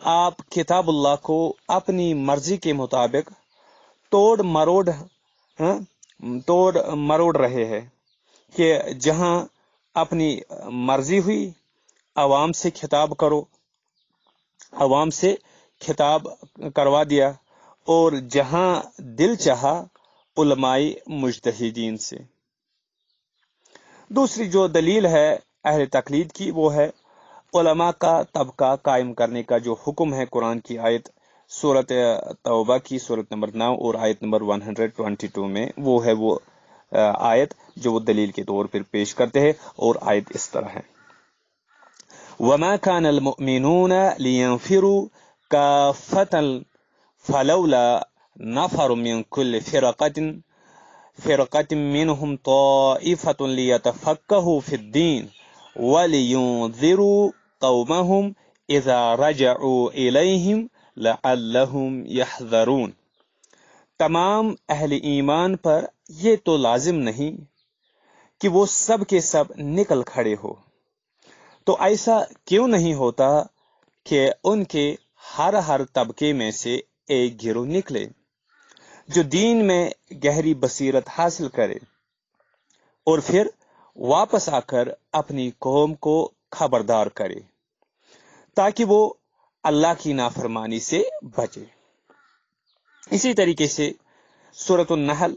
آپ کتاب اللہ کو اپنی مرضی کے مطابق توڑ مروڑ رہے ہیں کہ جہاں اپنی مرضی ہوئی عوام سے خطاب کرو، عوام سے خطاب کروا دیا، اور جہاں دل چاہا علماء مجتہدین سے۔ دوسری جو دلیل ہے اہل تقلید کی وہ ہے علماء کا طبقہ قائم کرنے کا جو حکم ہے قرآن کی آیت سورت توبہ کی سورت نمبر 9 اور آیت نمبر 122 میں، وہ ہے وہ آیت جو وہ دلیل کے طور پر پیش کرتے ہیں، اور آیت اس طرح ہے: وَمَا كَانَ الْمُؤْمِنُونَ لِيَنْفِرُوا كَافَّةً فَلَوْلَا نَفَرٌ مِّن كُلِّ فِرْقَةٍ مِّنْهُمْ طَائِفَةٌ لِيَتَفَقَّهُوا فِي الدِّينِ وَلِيُنذِرُوا قَوْمَهُمْ إِذَا رَجَعُوا إِلَيْهِمْ لَعَلَّهُمْ يَحْذَرُونَ۔ تمام اہل ایمان پر یہ تو لازم نہیں کہ وہ سب کے سب نکل کھڑے ہو، تو ایسا کیوں نہیں ہوتا کہ ان کے ہر طبقے میں سے ایک گروہ نکلے جو دین میں گہری بصیرت حاصل کرے اور پھر واپس آ کر اپنی قوم کو خبردار کرے تاکہ وہ اللہ کی نافرمانی سے بچے۔ اسی طریقے سے سورۃ النحل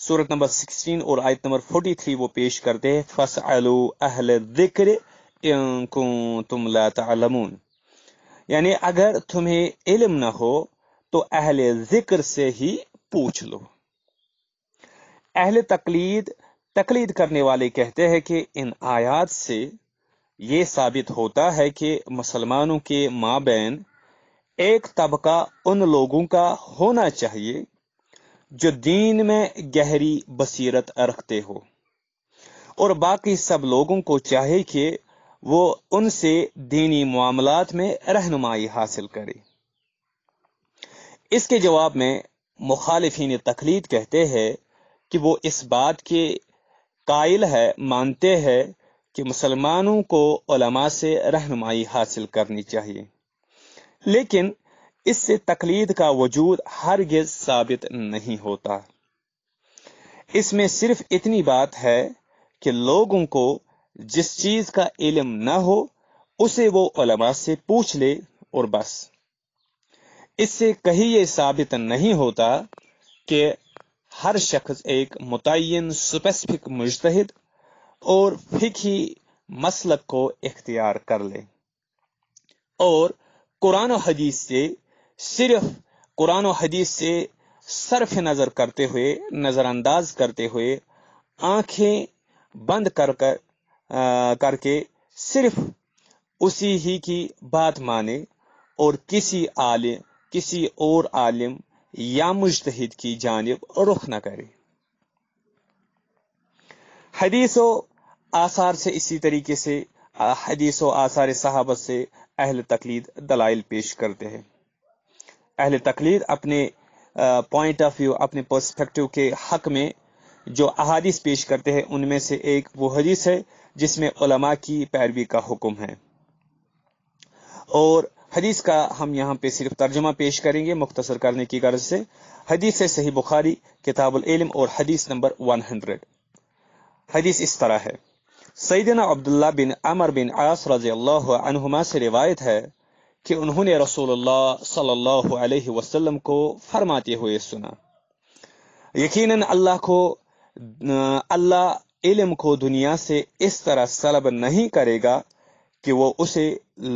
سورت نمبر 16 اور آیت نمبر 43 وہ پیش کرتے ہیں: فَاسْأَلُوا أَهْلَ الذِّكْرِ إِن كُنتُمْ لَا تَعْلَمُونَ، یعنی اگر تمہیں علم نہ ہو تو اہل ذکر سے ہی پوچھ لو۔ اہل تقلید کرنے والے کہتے ہیں کہ ان آیات سے یہ ثابت ہوتا ہے کہ مسلمانوں کے مابین ایک طبقہ ان لوگوں کا ہونا چاہیے جو دین میں گہری بصیرت رکھتے ہو، اور باقی سب لوگوں کو چاہیے کہ وہ ان سے دینی معاملات میں رہنمائی حاصل کرے۔ اس کے جواب میں مخالفین تقلید کہتے ہیں کہ وہ اس بات کے قائل ہے، مانتے ہیں کہ مسلمانوں کو علماء سے رہنمائی حاصل کرنی چاہیے، لیکن اس سے تقلید کا وجود ہرگز ثابت نہیں ہوتا۔ اس میں صرف اتنی بات ہے کہ لوگوں کو جس چیز کا علم نہ ہو اسے وہ علماء سے پوچھ لے اور بس۔ اس سے کہیں یہ ثابت نہیں ہوتا کہ ہر شخص ایک متعین سپیسیفک مجتہد اور فقہی مسلک کو اختیار کر لے اور قرآن و حدیث سے صرف نظر کرتے ہوئے، نظر انداز کرتے ہوئے، آنکھیں بند کر کے صرف اسی ہی کی بات مانے اور کسی اور عالم یا مجتہد کی جانب رخ نہ کرے۔ حدیث و آثار سے اسی طریقے سے حدیث و آثار صحابہ سے اہل تقلید دلائل پیش کرتے ہیں۔ اہل تقلید اپنے پوائنٹ آف ویو، اپنے پرسپیکٹو کے حق میں جو احادیث پیش کرتے ہیں ان میں سے ایک وہ حدیث ہے جس میں علماء کی پیروی کا حکم ہے، اور حدیث کا ہم یہاں پہ صرف ترجمہ پیش کریں گے مختصر کرنے کی غرض سے۔ حدیث ہے صحیح بخاری کتاب العلم اور حدیث نمبر 100۔ حدیث اس طرح ہے: سیدنا عبداللہ بن عمر بن عاص رضی اللہ عنہما سے روایت ہے کہ انہوں نے رسول اللہ صلی اللہ علیہ وسلم کو فرماتے ہوئے سنا: یقیناً اللہ علم کو دنیا سے اس طرح سلب نہیں کرے گا کہ وہ اسے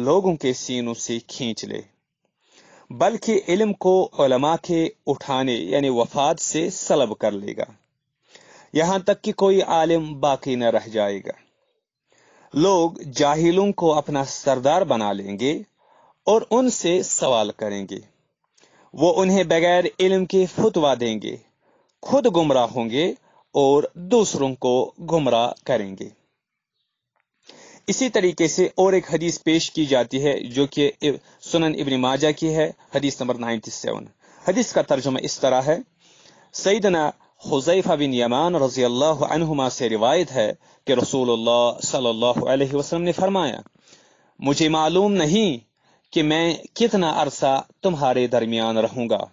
لوگوں کے سینوں سے کھینچ لے، بلکہ علم کو علماء کے اٹھانے یعنی وفات سے سلب کر لے گا، یہاں تک کہ کوئی عالم باقی نہ رہ جائے گا۔ لوگ جاہلوں کو اپنا سردار بنا لیں گے اور ان سے سوال کریں گے، وہ انہیں بغیر علم کے فتویٰ دیں گے، خود گمراہ ہوں گے اور دوسروں کو گمراہ کریں گے۔ اسی طریقے سے اور ایک حدیث پیش کی جاتی ہے جو کہ سنن ابن ماجہ کی ہے، حدیث نمبر 97۔ حدیث کا ترجمہ اس طرح ہے: سیدنا حذیفہ بن یمان رضی اللہ عنہما سے روایت ہے کہ رسول اللہ صلی اللہ علیہ وسلم نے فرمایا: مجھے معلوم نہیں کہ میں کتنا عرصہ تمہارے درمیان رہوں گا،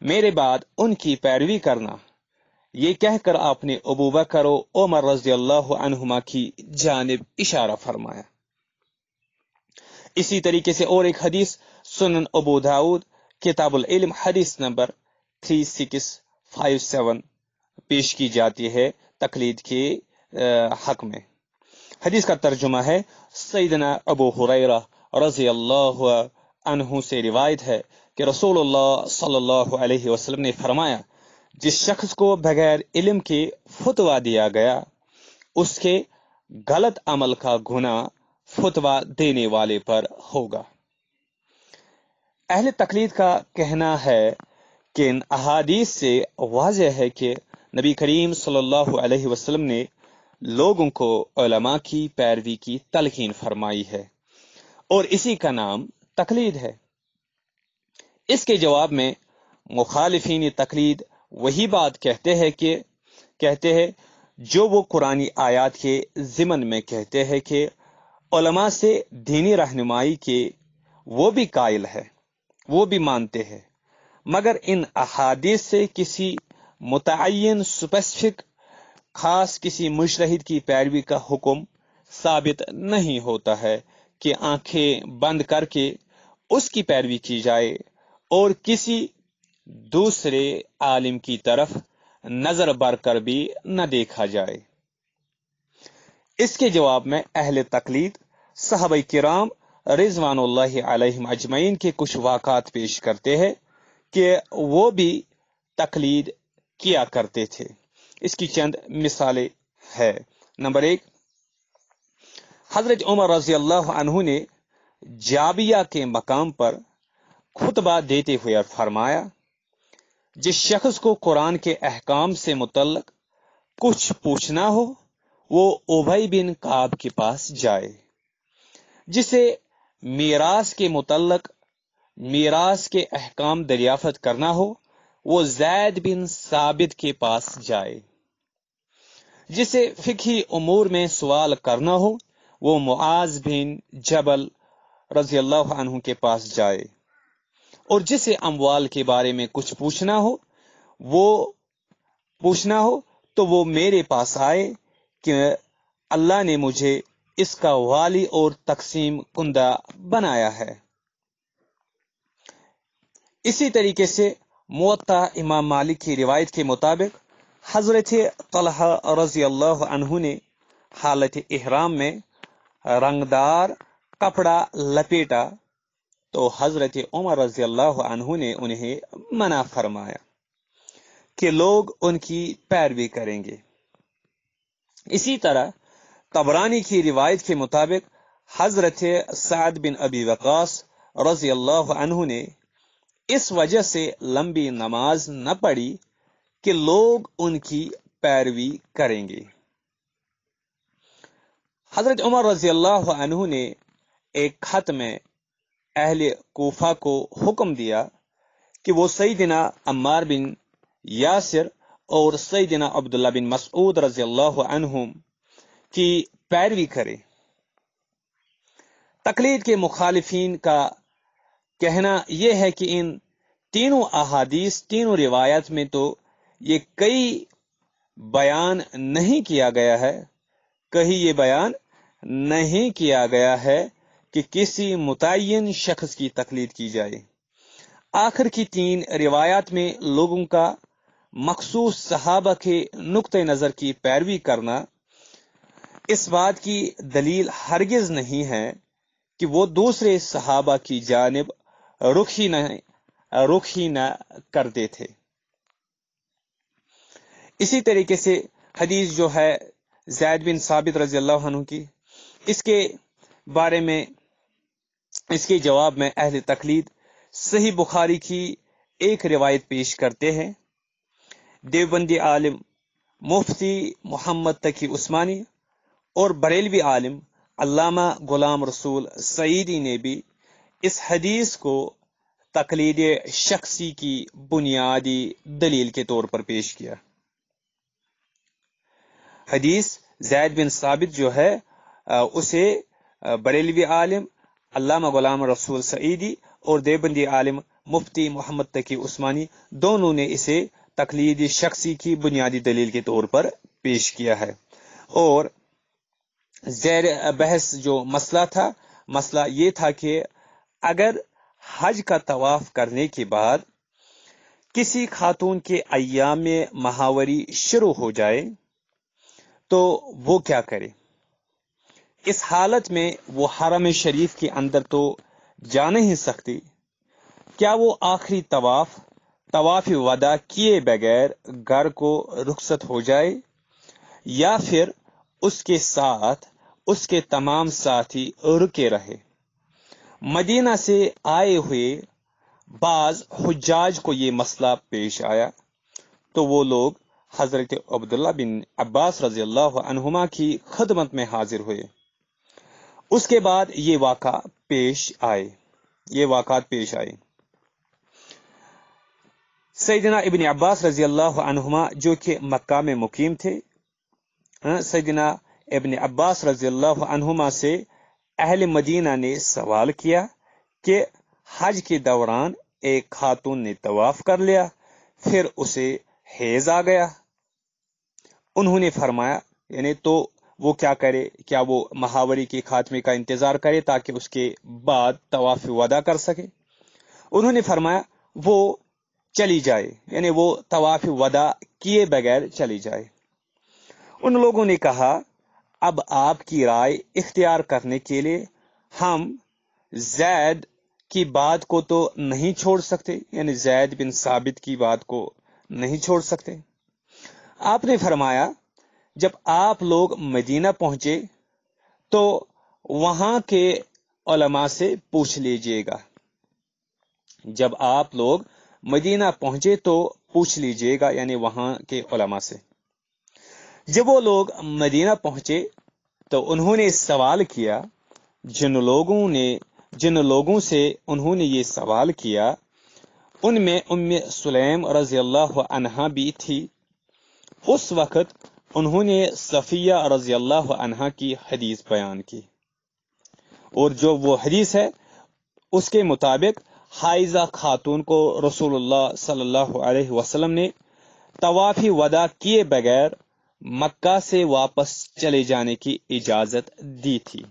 میرے بعد ان کی پیروی کرنا۔ یہ کہہ کر آپ نے ابو بکر و عمر رضی اللہ عنہما کی جانب اشارہ فرمایا۔ اسی طریقے سے اور ایک حدیث سنن ابو داؤد کتاب العلم حدیث نمبر 3657 پیش کی جاتی ہے تقلید کے حق میں۔ حدیث کا ترجمہ ہے، سیدنا ابو ہریرہ رضی اللہ عنہ سے روایت ہے کہ رسول اللہ صلی اللہ علیہ وسلم نے فرمایا، جس شخص کو بغیر علم کے فتویٰ دیا گیا، اس کے غلط عمل کا گناہ فتویٰ دینے والے پر ہوگا۔ اہل تقلید کا کہنا ہے کہ ان احادیث سے واضح ہے کہ نبی کریم صلی اللہ علیہ وسلم نے لوگوں کو علماء کی پیروی کی تلقین فرمائی ہے، اور اسی کا نام تقلید ہے۔ اس کے جواب میں مخالفین تقلید وہی بات کہتے ہیں جو وہ قرآنی آیات کے ضمن میں کہتے ہیں کہ علماء سے دینی رہنمائی کے وہ بھی قائل ہے، وہ بھی مانتے ہیں، مگر ان احادیث سے کسی متعین اسپیسیفک خاص کسی مجتہد کی پیروی کا حکم ثابت نہیں ہوتا ہے کہ آنکھیں بند کر کے اس کی پیروی کی جائے اور کسی دوسرے عالم کی طرف نظر بر کر بھی نہ دیکھا جائے۔ اس کے جواب میں اہل تقلید صحابہ کرام رضوان اللہ علیہم اجمعین کے کچھ واقعات پیش کرتے ہیں کہ وہ بھی تقلید کیا کرتے تھے۔ اس کی چند مثالیں ہے۔ نمبر 1، حضرت عمر رضی اللہ عنہ نے جابیہ کے مقام پر خطبہ دیتے ہوئے فرمایا، جس شخص کو قرآن کے احکام سے متعلق کچھ پوچھنا ہو وہ ابی بن کعب کے پاس جائے، جسے میراث کے متعلق میراث کے احکام دریافت کرنا ہو وہ زید بن ثابت کے پاس جائے، جسے فقہی امور میں سوال کرنا ہو وہ معاذ بن جبل رضی اللہ عنہ کے پاس جائے، اور جسے اموال کے بارے میں کچھ پوچھنا ہو تو وہ میرے پاس آئے کہ اللہ نے مجھے اس کا والی اور تقسیم کنندہ بنایا ہے۔ اسی طریقے سے موطا امام مالک کی روایت کے مطابق حضرت طلحہ رضی اللہ عنہ نے حالت احرام میں رنگدار کپڑا لپیٹا تو حضرت عمر رضی اللہ عنہ نے انہیں منع فرمایا کہ لوگ ان کی پیروی کریں گے۔ اسی طرح طبرانی کی روایت کے مطابق حضرت سعد بن ابی وقاص رضی اللہ عنہ نے اس وجہ سے لمبی نماز نہ پڑھی کہ لوگ ان کی پیروی کریں گے۔ حضرت عمر رضی اللہ عنہ نے ایک خط میں اہل کوفہ کو حکم دیا کہ وہ سیدنا عمار بن یاسر اور سیدنا عبداللہ بن مسعود رضی اللہ عنہم کی پیروی کرے۔ تقلید کے مخالفین کا کہنا یہ ہے کہ ان تینوں احادیث تینوں روایات میں تو یہ بیان نہیں کیا گیا ہے کہ کسی متعین شخص کی تقلید کی جائے۔ آخر کی 3 روایات میں لوگوں کا مخصوص صحابہ کے نقطہ نظر کی پیروی کرنا اس بات کی دلیل ہرگز نہیں ہے کہ وہ دوسرے صحابہ کی جانب رخ ہی نہ کرتے تھے۔ اسی طریقے سے حدیث جو ہے زید بن ثابت رضی اللہ عنہ کی، اس کے بارے میں اس کے جواب میں اہل تقلید صحیح بخاری کی ایک روایت پیش کرتے ہیں۔ دیوبندی عالم مفتی محمد تقی عثمانی اور بریلوی عالم علامہ غلام رسول سعیدی نے بھی اس حدیث کو تقلید شخصی کی بنیادی دلیل کے طور پر پیش کیا۔ حدیث زید بن ثابت جو ہے اسے بریلوی عالم علامہ غلام رسول سعیدی اور دیوبندی عالم مفتی محمد تقی عثمانی دونوں نے اسے تقلید شخصی کی بنیادی دلیل کے طور پر پیش کیا ہے۔ اور زیر بحث جو مسئلہ تھا، مسئلہ یہ تھا کہ اگر حج کا طواف کرنے کے بعد کسی خاتون کے ایام ماہوری شروع ہو جائے تو وہ کیا کرے؟ اس حالت میں وہ حرم شریف کے اندر تو جا نہیں سکتی، کیا وہ آخری طواف وداع کیے بغیر گھر کو رخصت ہو جائے، یا پھر اس کے ساتھ اس کے تمام ساتھی رکے رہے؟ مدینہ سے آئے ہوئے بعض حجاج کو یہ مسئلہ پیش آیا تو وہ لوگ حضرت عبداللہ بن عباس رضی اللہ عنہما کی خدمت میں حاضر ہوئے۔ اس کے بعد یہ واقعات پیش آئے۔ سیدنا ابن عباس رضی اللہ عنہما جو کہ مکہ میں مقیم تھے، سیدنا ابن عباس رضی اللہ عنہما سے اہل مدینہ نے سوال کیا کہ حج کے دوران ایک خاتون نے طواف کر لیا، پھر اسے حیض آ گیا۔ انہوں نے فرمایا یعنی تو وہ کیا کرے؟ کیا وہ ماہوری کے خاتمے کا انتظار کرے تاکہ اس کے بعد طواف وداع کر سکے؟ انہوں نے فرمایا وہ چلی جائے، یعنی وہ طواف وداع کیے بغیر چلی جائے۔ ان لوگوں نے کہا اب آپ کی رائے اختیار کرنے کے لیے ہم زید کی بات کو تو نہیں چھوڑ سکتے، یعنی زید بن ثابت کی بات کو نہیں چھوڑ سکتے۔ آپ نے فرمایا جب آپ لوگ مدینہ پہنچے تو وہاں کے علماء سے پوچھ لیجئے گا۔ جب آپ لوگ مدینہ پہنچے تو پوچھ لیجئے گا، یعنی وہاں کے علماء سے۔ جب وہ لوگ مدینہ پہنچے تو انہوں نے سوال کیا، جن لوگوں سے انہوں نے یہ سوال کیا ان میں ام سلیم رضی اللہ عنہا بھی تھی۔ اس وقت انہوں نے صفیہ رضی اللہ عنہا کی حدیث بیان کی، اور جو وہ حدیث ہے اس کے مطابق حائضہ خاتون کو رسول اللہ صلی اللہ علیہ وسلم نے طواف وداع کیے بغیر مکہ سے واپس چلے جانے کی اجازت دی تھی۔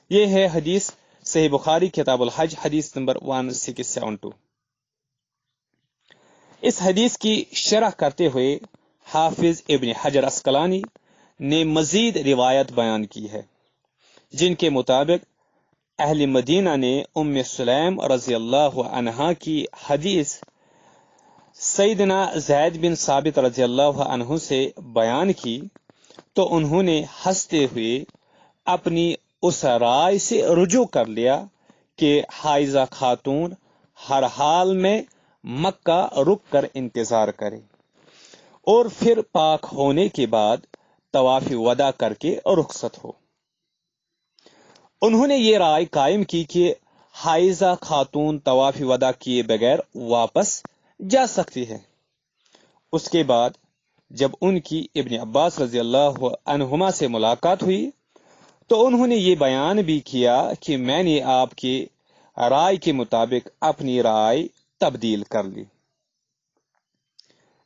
یہ ہے حدیث صحیح بخاری کتاب الحج حدیث نمبر 1672۔ اس حدیث کی شرح کرتے ہوئے حافظ ابن حجر عسقلانی نے مزید روایت بیان کی ہے جن کے مطابق اہل مدینہ نے ام سلیم رضی اللہ عنہا کی حدیث سیدنا زید بن ثابت رضی اللہ عنہ سے بیان کی تو انہوں نے ہنستے ہوئے اپنی اس رائے سے رجوع کر لیا کہ حائضہ خاتون ہر حال میں مکہ رک کر انتظار کرے اور پھر پاک ہونے کے بعد طواف وداع کر کے رخصت ہو۔ انہوں نے یہ رائے قائم کی کہ حائضہ خاتون طواف وداع کیے بغیر واپس جا سکتی ہے۔ اس کے بعد جب ان کی ابن عباس رضی اللہ عنہما سے ملاقات ہوئی تو انہوں نے یہ بیان بھی کیا کہ میں نے آپ کی رائے کے مطابق اپنی رائے تبدیل کر لی۔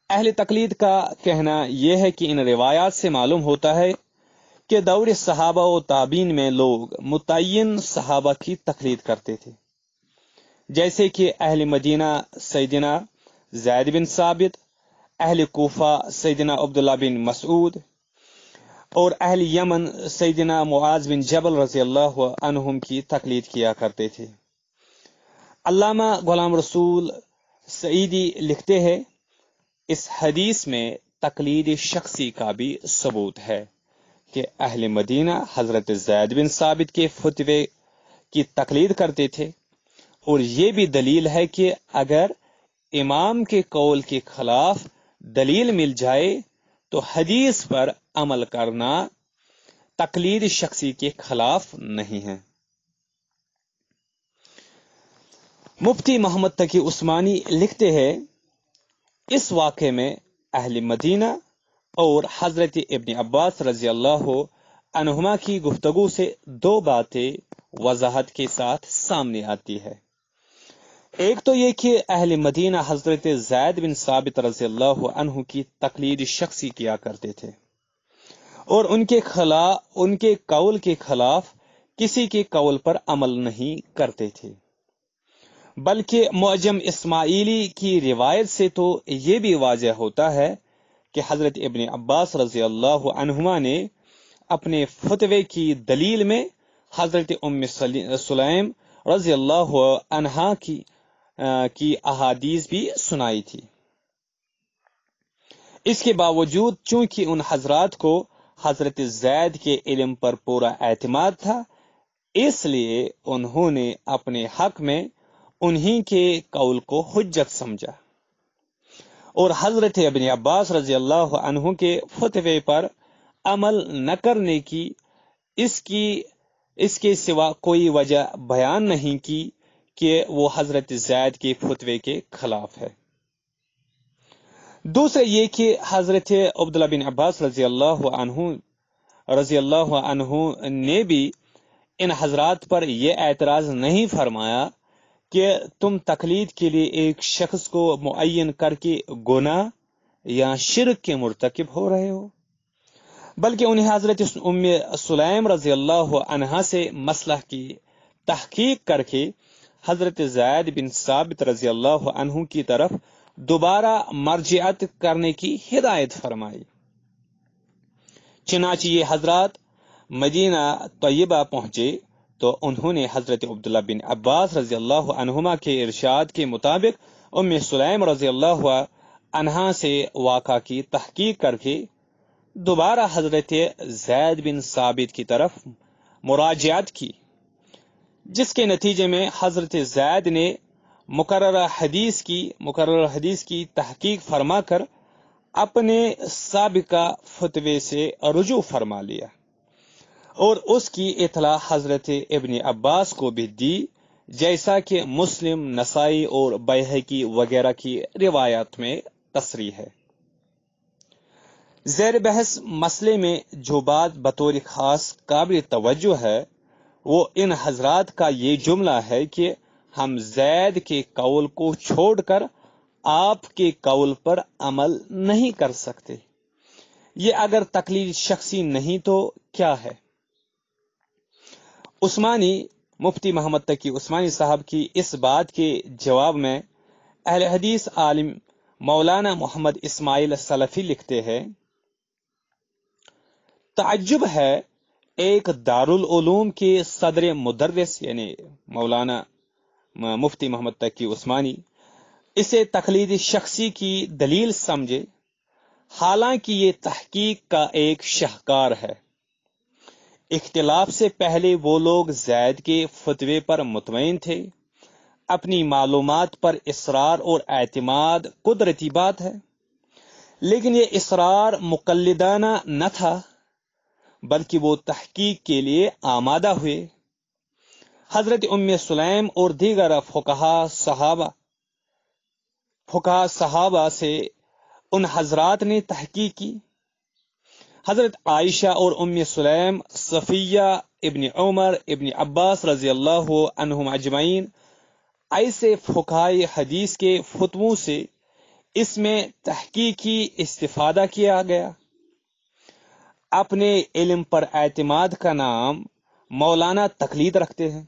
اہل تقلید کا کہنا یہ ہے کہ ان روایات سے معلوم ہوتا ہے کہ دور صحابہ و تابعین میں لوگ متعین صحابہ کی تقلید کرتے تھے، جیسے کہ اہل مدینہ سیدنا زید بن ثابت، اہل کوفہ سیدنا عبداللہ بن مسعود، اور اہل یمن سیدنا معاذ بن جبل رضی اللہ عنہم کی تقلید کیا کرتے تھے۔ علامہ غلام رسول سعیدی لکھتے ہیں اس حدیث میں تقلید شخصی کا بھی ثبوت ہے کہ اہل مدینہ حضرت زید بن ثابت کے فتوے کی تقلید کرتے تھے، اور یہ بھی دلیل ہے کہ اگر امام کے قول کے خلاف دلیل مل جائے تو حدیث پر عمل کرنا تقلید شخصی کے خلاف نہیں ہے۔ مفتی محمد تقی عثمانی لکھتے ہیں اس واقعے میں اہل مدینہ اور حضرت ابن عباس رضی اللہ عنہما کی گفتگو سے دو باتیں وضاحت کے ساتھ سامنے آتی ہے۔ ایک تو یہ کہ اہل مدینہ حضرت زید بن ثابت رضی اللہ عنہ کی تقلید شخصی کیا کرتے تھے اور ان کے قول کے خلاف کسی کے قول پر عمل نہیں کرتے تھے، بلکہ معجم اسماعیلی کی روایت سے تو یہ بھی واضح ہوتا ہے کہ حضرت ابن عباس رضی اللہ عنہما نے اپنے فتوے کی دلیل میں حضرت ام سلیم رضی اللہ عنہا کی احادیث بھی سنائی تھی۔ اس کے باوجود چونکہ ان حضرات کو حضرت زید کے علم پر پورا اعتماد تھا، اس لیے انہوں نے اپنے حق میں انہی کے قول کو حجت سمجھا اور حضرت ابن عباس رضی اللہ عنہ کے فتوے پر عمل نہ کرنے کی اس کے سوا کوئی وجہ بیان نہیں کی کہ وہ حضرت زید کے فتوے کے خلاف ہے۔ دوسرے یہ کہ حضرت عبداللہ بن عباس رضی اللہ عنہ نے بھی ان حضرات پر یہ اعتراض نہیں فرمایا کہ تم تقلید کے لیے ایک شخص کو معین کر کے گناہ یا شرک کے مرتکب ہو رہے ہو، بلکہ انہیں حضرت ام سلیم رضی اللہ عنہا سے مسئلہ کی تحقیق کر کے حضرت زید بن ثابت رضی اللہ عنہ کی طرف دوبارہ مرجعت کرنے کی ہدایت فرمائی۔ چنانچہ یہ حضرات مدینہ طیبہ پہنچے تو انہوں نے حضرت عبداللہ بن عباس رضی اللہ عنہما کے ارشاد کے مطابق ام سلیم رضی اللہ عنہا سے واقعہ کی تحقیق کر کے دوبارہ حضرت زید بن ثابت کی طرف مراجعت کی، جس کے نتیجے میں حضرت زید نے مقررہ حدیث کی تحقیق فرما کر اپنے سابقہ فتوے سے رجوع فرما لیا اور اس کی اطلاع حضرت ابن عباس کو بھی دی، جیسا کہ مسلم، نسائی اور بیہقی وغیرہ کی روایات میں تصریح ہے۔ زیر بحث مسئلے میں جو بات بطور خاص قابل توجہ ہے وہ ان حضرات کا یہ جملہ ہے کہ ہم زید کے قول کو چھوڑ کر آپ کے قول پر عمل نہیں کر سکتے۔ یہ اگر تقلید شخصی نہیں تو کیا ہے؟ مفتی محمد تقی عثمانی صاحب کی اس بات کے جواب میں اہل حدیث عالم مولانا محمد اسماعیل سلفی لکھتے ہیں، تعجب ہے ایک دارالعلوم کے صدر مدرس یعنی مولانا مفتی محمد تقی عثمانی اسے تقلید شخصی کی دلیل سمجھے، حالانکہ یہ تحقیق کا ایک شاہکار ہے۔ اختلاف سے پہلے وہ لوگ زید کے فتوے پر مطمئن تھے، اپنی معلومات پر اصرار اور اعتماد قدرتی بات ہے، لیکن یہ اصرار مقلدانہ نہ تھا بلکہ وہ تحقیق کے لیے آمادہ ہوئے۔ حضرت ام سلیم اور دیگر فقہا صحابہ سے ان حضرات نے تحقیق کی۔ حضرت عائشہ اور ام سلیم، صفیہ، ابن عمر، ابن عباس رضی اللہ عنہم اجمعین، ایسے فقہائے حدیث کے فتووں سے اس میں تحقیقی استفادہ کیا گیا۔ اپنے علم پر اعتماد کا نام مولانا تقلید رکھتے ہیں۔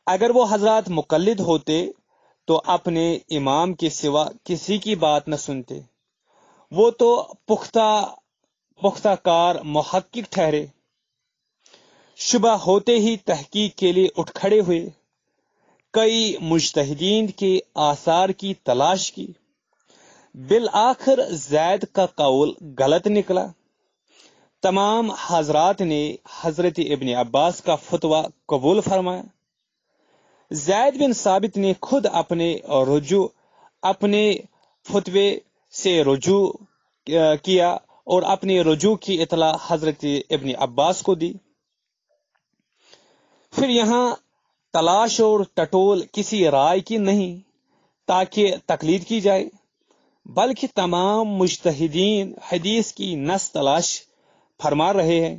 اگر وہ حضرات مقلد ہوتے تو اپنے امام کے سوا کسی کی بات نہ سنتے، وہ تو پختہ کار محقق ٹھہرے، شبہ ہوتے ہی تحقیق کے لیے اٹھ کھڑے ہوئے، کئی مجتہدین کے آثار کی تلاش کی، بالآخر زید کا قول غلط نکلا۔ تمام حضرات نے حضرت ابن عباس کا فتویٰ قبول فرمایا۔ زید بن ثابت نے خود اپنے فتوے سے رجوع کیا اور اپنی رجوع کی اطلاع حضرت ابن عباس کو دی۔ پھر یہاں تلاش اور ٹٹول کسی رائے کی نہیں تاکہ تقلید کی جائے، بلکہ تمام مجتہدین حدیث کی نص تلاش فرما رہے ہیں۔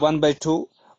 1/2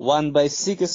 1/6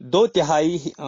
2/3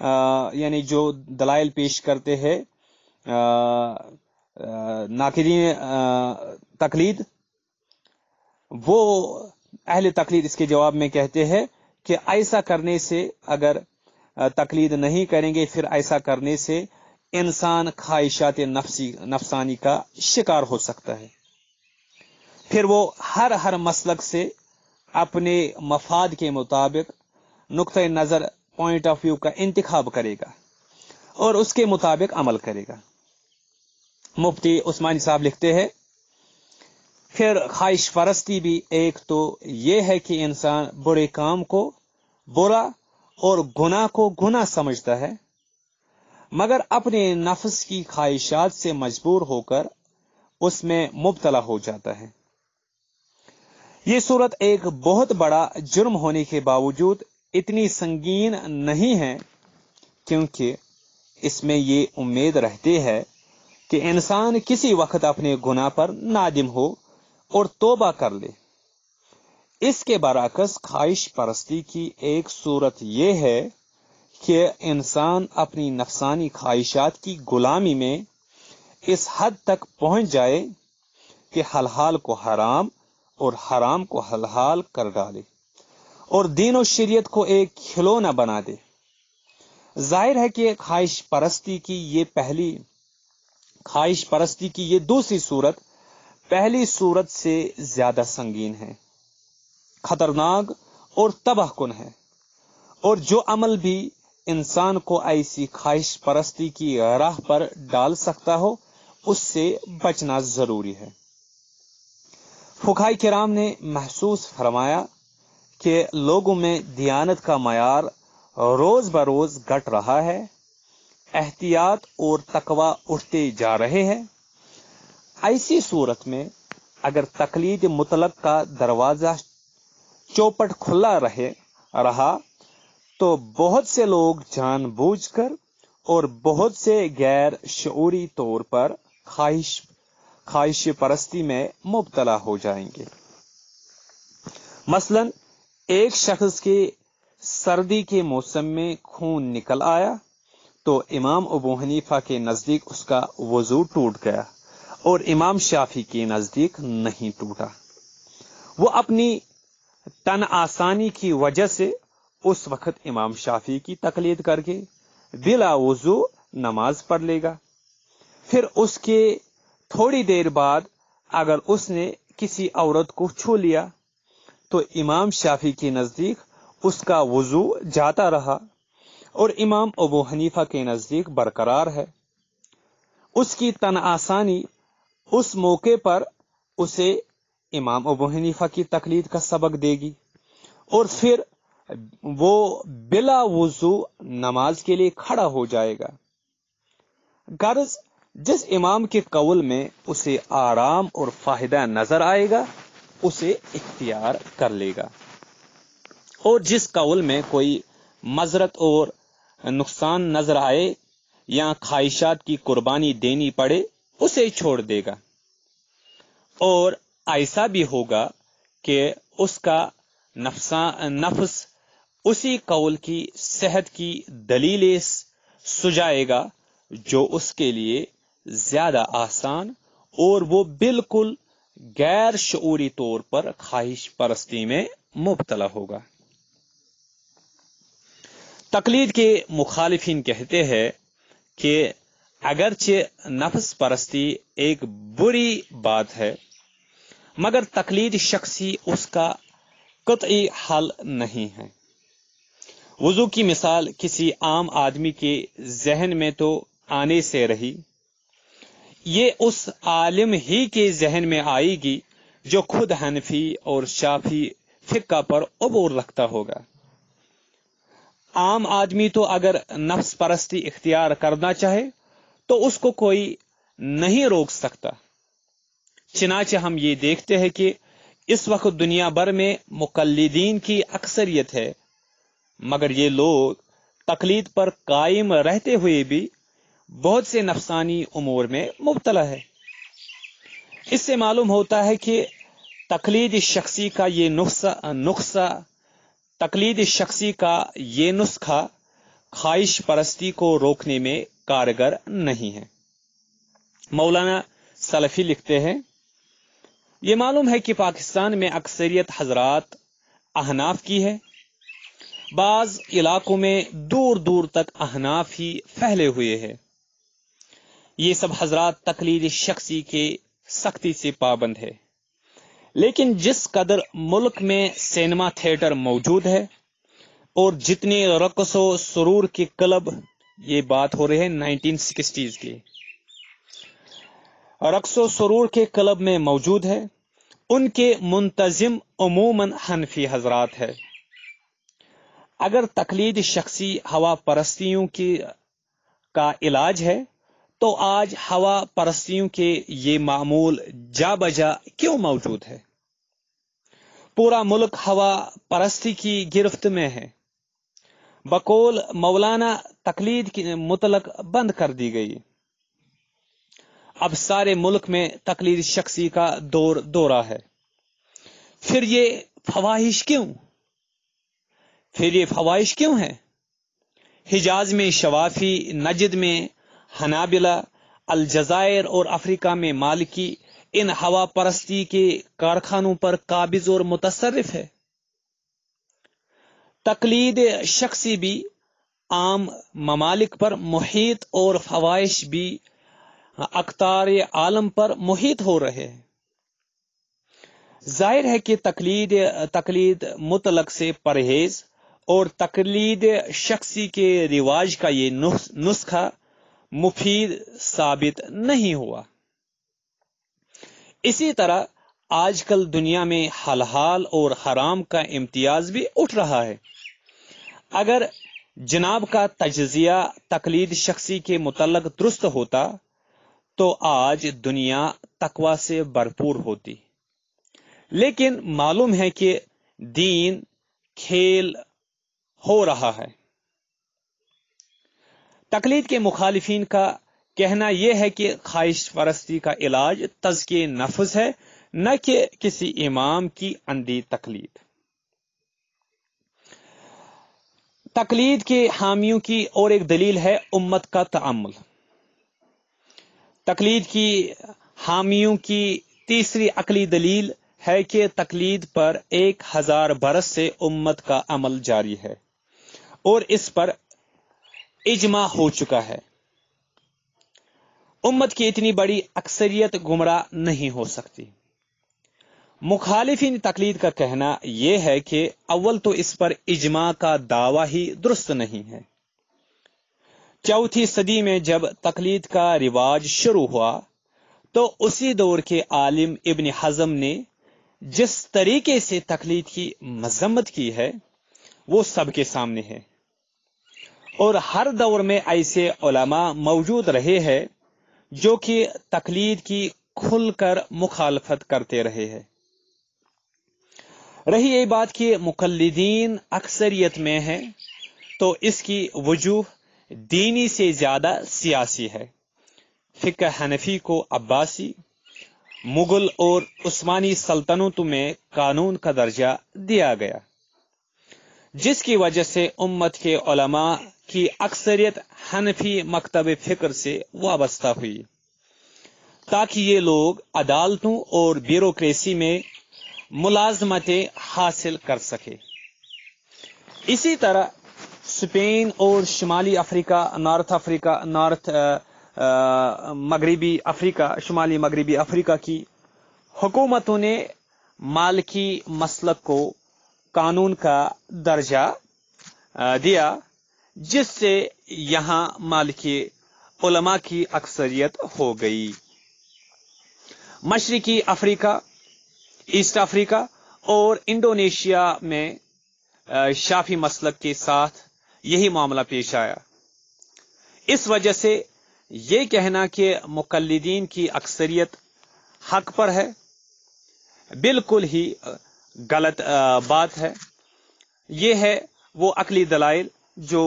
یعنی جو دلائل پیش کرتے ہیں ناقدین تقلید، وہ اہل تقلید اس کے جواب میں کہتے ہیں کہ ایسا کرنے سے، اگر تقلید نہیں کریں گے، پھر ایسا کرنے سے انسان خواہشات نفسانی کا شکار ہو سکتا ہے، پھر وہ ہر مسلک سے اپنے مفاد کے مطابق نقطۂ نظر پوائنٹ آف ویو کا انتخاب کرے گا اور اس کے مطابق عمل کرے گا۔ مفتی عثمانی صاحب لکھتے ہیں، پھر خواہش پرستی بھی ایک تو یہ ہے کہ انسان برے کام کو برا اور گناہ کو گناہ سمجھتا ہے، مگر اپنے نفس کی خواہشات سے مجبور ہو کر اس میں مبتلا ہو جاتا ہے۔ یہ صورت ایک بہت بڑا جرم ہونے کے باوجود اتنی سنگین نہیں ہے، کیونکہ اس میں یہ امید رہتی ہے کہ انسان کسی وقت اپنے گناہ پر نادم ہو اور توبہ کر لے۔ اس کے برعکس خواہش پرستی کی ایک صورت یہ ہے کہ انسان اپنی نفسانی خواہشات کی غلامی میں اس حد تک پہنچ جائے کہ حلال کو حرام اور حرام کو حلال کر ڈالے اور دین و شریعت کو ایک کھلونا بنا دے۔ ظاہر ہے کہ خواہش پرستی کی یہ دوسری صورت پہلی صورت سے زیادہ سنگین ہے، خطرناک اور تباہ کن ہے، اور جو عمل بھی انسان کو ایسی خواہش پرستی کی راہ پر ڈال سکتا ہو اس سے بچنا ضروری ہے۔ فقہاء کرام نے محسوس فرمایا کہ لوگوں میں دیانت کا معیار روز بروز گھٹ رہا ہے، احتیاط اور تقوی اٹھتے جا رہے ہیں۔ ایسی صورت میں اگر تقلید مطلق کا دروازہ چوپٹ کھلا رہا تو بہت سے لوگ جان بوجھ کر اور بہت سے غیر شعوری طور پر خواہش پرستی میں مبتلا ہو جائیں گے۔ مثلا ایک شخص کے سردی کے موسم میں خون نکل آیا تو امام ابو حنیفہ کے نزدیک اس کا وضو ٹوٹ گیا اور امام شافعی کے نزدیک نہیں ٹوٹا۔ وہ اپنی تن آسانی کی وجہ سے اس وقت امام شافعی کی تقلید کر کے بلا وضو نماز پڑھ لے گا۔ پھر اس کے تھوڑی دیر بعد اگر اس نے کسی عورت کو چھو لیا تو امام شافعی کے نزدیک اس کا وضو جاتا رہا اور امام ابو حنیفہ کے نزدیک برقرار ہے۔ اس کی تن آسانی اس موقع پر اسے امام ابو حنیفہ کی تقلید کا سبق دے گی اور پھر وہ بلا وضو نماز کے لیے کھڑا ہو جائے گا۔ غرض جس امام کے قول میں اسے آرام اور فائدہ نظر آئے گا اسے اختیار کر لے گا، اور جس قول میں کوئی مضرت اور نقصان نظر آئے یا خواہشات کی قربانی دینی پڑے اسے چھوڑ دے گا۔ اور ایسا بھی ہوگا کہ اس کا نفس اسی قول کی صحت کی دلیلیں سجائے گا جو اس کے لیے زیادہ آسان، اور وہ بالکل غیر شعوری طور پر خواہش پرستی میں مبتلا ہوگا۔ تقلید کے مخالفین کہتے ہیں کہ اگرچہ نفس پرستی ایک بری بات ہے مگر تقلید شخصی اس کا قطعی حل نہیں ہے۔ وضو کی مثال کسی عام آدمی کے ذہن میں تو آنے سے رہی، یہ اس عالم ہی کے ذہن میں آئے گی جو خود حنفی اور شافعی فقہ پر عبور رکھتا ہوگا۔ عام آدمی تو اگر نفس پرستی اختیار کرنا چاہے تو اس کو کوئی نہیں روک سکتا۔ چنانچہ ہم یہ دیکھتے ہیں کہ اس وقت دنیا بھر میں مقلدین کی اکثریت ہے، مگر یہ لوگ تقلید پر قائم رہتے ہوئے بھی بہت سے نفسانی امور میں مبتلا ہے۔ اس سے معلوم ہوتا ہے کہ تقلید شخصی کا یہ نسخہ خواہش پرستی کو روکنے میں کارگر نہیں ہے۔ مولانا سلفی لکھتے ہیں، یہ معلوم ہے کہ پاکستان میں اکثریت حضرات احناف کی ہے۔ بعض علاقوں میں دور دور تک احناف ہی پھیلے ہوئے ہیں۔ یہ سب حضرات تقلید شخصی کے سختی سے پابند ہے، لیکن جس قدر ملک میں سینما تھیٹر موجود ہے اور جتنے رقص و سرور کے کلب، یہ بات ہو رہی ہے 1960s کی، رقص و سرور کے کلب میں موجود ہے، ان کے منتظم عموماً حنفی حضرات ہے۔ اگر تقلید شخصی ہوا پرستیوں کا علاج ہے تو آج ہوا پرستیوں کے یہ معمول جا بجا کیوں موجود ہے؟ پورا ملک ہوا پرستی کی گرفت میں ہے۔ بقول مولانا تقلید کی مطلق بند کر دی گئی۔ اب سارے ملک میں تقلید شخصی کا دورہ ہے۔ پھر یہ فواہش کیوں ہے؟ حجاز میں شوافی، نجد میں حنابلہ، الجزائر اور افریقہ میں مالکی ان ہوا پرستی کے کارخانوں پر قابض اور متصرف ہے۔ تقلید شخصی بھی عام ممالک پر محیط اور فواہش بھی اقطار عالم پر محیط ہو رہے ہیں۔ ظاہر ہے کہ تقلید مطلق سے پرہیز اور تقلید شخصی کے رواج کا یہ نسخہ مفید ثابت نہیں ہوا۔ اسی طرح آج کل دنیا میں حلال اور حرام کا امتیاز بھی اٹھ رہا ہے۔ اگر جناب کا تجزیہ تقلید شخصی کے متعلق درست ہوتا تو آج دنیا تقوی سے بھرپور ہوتی، لیکن معلوم ہے کہ دین کھیل ہو رہا ہے۔ تقلید کے مخالفین کا کہنا یہ ہے کہ خواہش پرستی کا علاج تزکیہ نفس ہے، نہ کہ کسی امام کی اندھی تقلید۔ تقلید کے حامیوں کی اور ایک دلیل ہے امت کا تعامل۔ تقلید کی حامیوں کی تیسری عقلی دلیل ہے کہ تقلید پر 1000 برس سے امت کا عمل جاری ہے اور اس پر اجماع ہو چکا ہے۔ امت کی اتنی بڑی اکثریت گمراہ نہیں ہو سکتی۔ مخالفین تقلید کا کہنا یہ ہے کہ اول تو اس پر اجماع کا دعویٰ ہی درست نہیں ہے۔ چوتھی صدی میں جب تقلید کا رواج شروع ہوا تو اسی دور کے عالم ابن حزم نے جس طریقے سے تقلید کی مذمت کی ہے وہ سب کے سامنے ہے، اور ہر دور میں ایسے علماء موجود رہے ہیں جو کہ تقلید کی کھل کر مخالفت کرتے رہے ہیں۔ رہی یہ بات کہ مقلدین اکثریت میں ہیں تو اس کی وجوہ دینی سے زیادہ سیاسی ہے۔ فقہ حنفی کو عباسی، مغل اور عثمانی سلطنتوں میں قانون کا درجہ دیا گیا، جس کی وجہ سے امت کے علماء کی اکثریت حنفی مکتب فکر سے وابستہ ہوئی تاکہ یہ لوگ عدالتوں اور بیوروکریسی میں ملازمتیں حاصل کر سکے۔ اسی طرح اسپین اور شمالی مغربی افریقہ کی حکومتوں نے مالکی مسلک کو قانون کا درجہ دیا، جس سے یہاں مالکی علماء کی اکثریت ہو گئی۔ مشرقی افریقہ، ایسٹ افریقہ اور انڈونیشیا میں شافی مسلک کے ساتھ یہی معاملہ پیش آیا۔ اس وجہ سے یہ کہنا کہ مقلدین کی اکثریت حق پر ہے بالکل ہی غلط بات ہے۔ یہ ہے وہ عقلی دلائل جو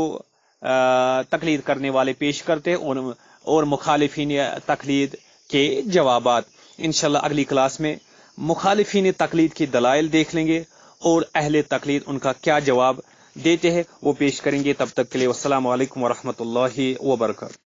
تقلید کرنے والے پیش کرتے ہیں اور مخالفین تقلید کے جوابات۔ انشاءاللہ اگلی کلاس میں مخالفین تقلید کی دلائل دیکھ لیں گے اور اہل تقلید ان کا کیا جواب دیتے ہیں وہ پیش کریں گے. تب تک کے لیے والسلام علیکم ورحمۃ اللہ وبرکاتہ.